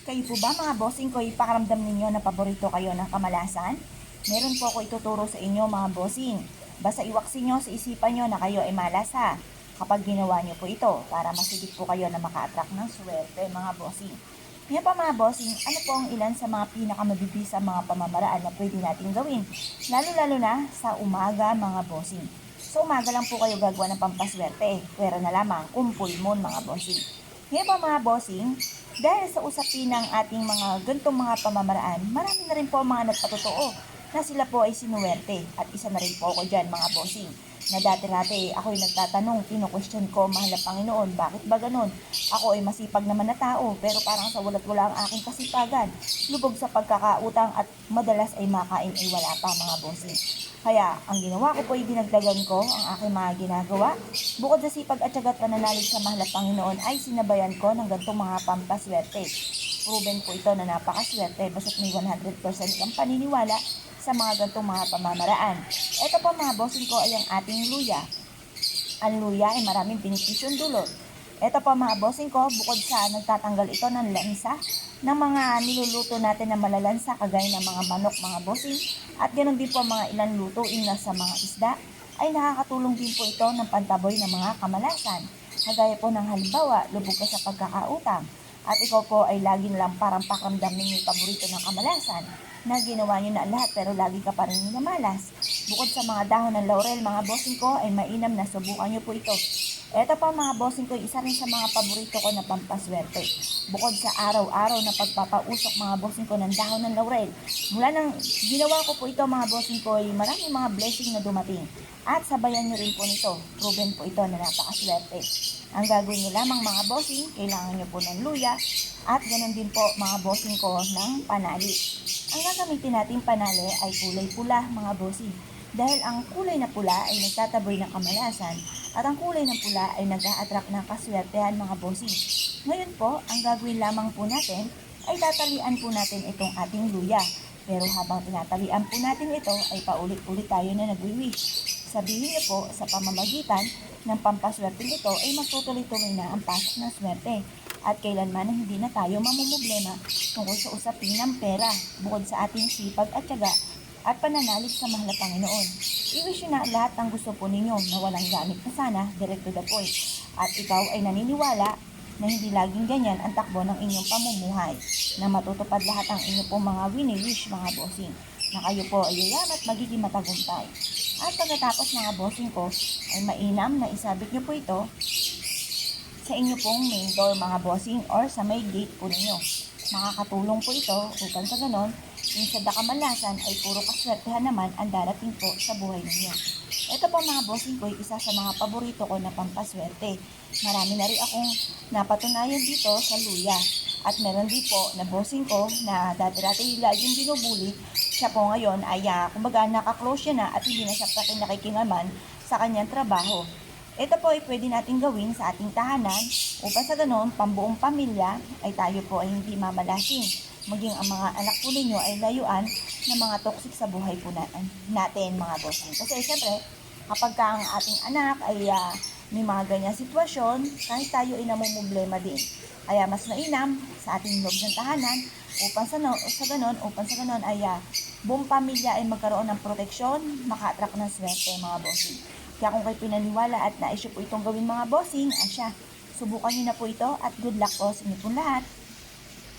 Kayo po ba mga bossing ko, ipakaramdam ninyo na paborito kayo ng kamalasan? Meron po ako ituturo sa inyo mga bossing. Basta iwaksin nyo sa isipan nyo na kayo ay malas ha. Kapag ginawa nyo po ito, para masigit po kayo na maka-attract ng swerte mga bossing. Ngayon pa mga bossing, ano po ang ilan sa mga pinakamabibisa mga pamamaraan na pwede natin gawin? Lalo-lalo na sa umaga mga bossing. Sa umaga lang po kayo gagawa ng pampaswerte. Pwera na lamang kung full moon mga bossing. Ngayon pa mga bossing, dahil sa usapin ng ating mga gantong mga pamamaraan, marami na rin po ang mga nagpatotoo na sila po ay sinuwerte. At isa na rin po ako dyan mga bossing. Na dati-rati ako'y nagtatanong, kino-question ko, mahal na Panginoon, bakit ba ganun? Ako ay masipag naman na tao, pero parang sa walat-wala ang aking kasipagan. Lubog sa pagkakautang at madalas ay makain ay wala pa mga bossing. Kaya, ang ginawa ko po ay dinagdagan ko ang aking mga ginagawa. Bukod sa sipag at syagat pananalig sa mahal na Panginoon ay sinabayan ko ng gantong mga pampaswerte. Proven po ito na napakaswerte basta't may 100% kang paniniwala sa mga gantong mga pamamaraan. Ito po mga bossing ko ay ang ating luya. Ang luya ay maraming benepisyong dulot. Ito po mga bossing ko, bukod sa nagtatanggal ito ng lansa, ng mga niluluto natin na malalansa kagaya ng mga manok mga bossing, at ganoon din po mga ilang lutuin na sa mga isda, ay nakakatulong din po ito ng pantaboy ng mga kamalasan. Kagaya po ng halimbawa, lubog ka sa pagkakautang, at ikaw po ay lagi lang parang pakiramdam ninyo yung paborito ng kamalasan, na ginawa nyo na lahat pero lagi ka pa rin minamalas. Bukod sa mga dahon ng laurel mga bossing ko, ay mainam na subukan nyo po ito. Ito pa mga bossing ko, isa rin sa mga paborito ko na pampaswerte. Bukod sa araw-araw na pagpapausok mga bossing ko ng dahon ng laurel, mula nang ginawa ko po ito mga bossing ko, ay maraming mga blessing na dumating. At sabayan nyo rin po nito, proven po ito na napakaswerte. Ang gagawin nyo lamang mga bossing, kailangan nyo po ng luya, at ganoon din po mga bossing ko ng panali. Ang gagamitin natin panali ay kulay pula mga bossing. Dahil ang kulay na pula ay nagtataboy ng kamalasan at ang kulay ng pula ay nag-a-attract ng kaswertehan mga bossing. Ngayon po, ang gagawin lamang po natin ay tatalian po natin itong ating luya. Pero habang tinatalian po natin ito ay paulit-ulit tayo na nagwi-wish. Sabihin niyo po sa pamamagitan ng pampaswerte nito ay magtutuloy-tuloy na ang pasok ng swerte. At kailanman na hindi na tayo mamumblema tungkol sa usapin ng pera bukod sa ating sipag at tiyaga at pananalig sa mahal na Panginoon. I-wish na lahat ng gusto po ninyo na walang gamit na sana, direct to the point. At ikaw ay naniniwala na hindi laging ganyan ang takbo ng inyong pamumuhay, na matutupad lahat ang inyong pong mga wini-wish mga bossing, na kayo po ay yayaman at magiging matagumpay. At pagkatapos mga bossing ko, ay mainam na isabit nyo po ito sa inyo pong main door mga bossing or sa may gate po ninyo. Makakatulong po ito upang sa ganon, yung sa kamalasan ay puro kaswertehan naman ang darating po sa buhay ninyo. Ito po mga bossing ko, isa sa mga paborito ko na pampaswerte. Marami na rin akong napatunayan dito sa luya. At meron din po na bossing ko na dati-dati laging binubuli. Siya po ngayon ay kumbaga nakaklose siya na at hindi na siya nakikingaman sa kanyang trabaho. Ito po ay pwede natin gawin sa ating tahanan upang sa ganon, pambuong pamilya ay tayo po ay hindi mamalasin. Maging ang mga anak po ninyo ay layuan ng mga toxic sa buhay po natin mga bossing. Kasi siyempre, kapag ang ating anak ay may mga ganyang sitwasyon, kahit tayo ay namumblema din. Kaya mas mainam sa ating loob ng tahanan upang sa ganon ay buong pamilya ay magkaroon ng proteksyon, maka-attract ng swerte mga bossing. Kaya kung kayo pinaniwala at naisyo po itong gawin mga bossing, asya, subukan nyo na po ito at good luck po sa inyo pong lahat.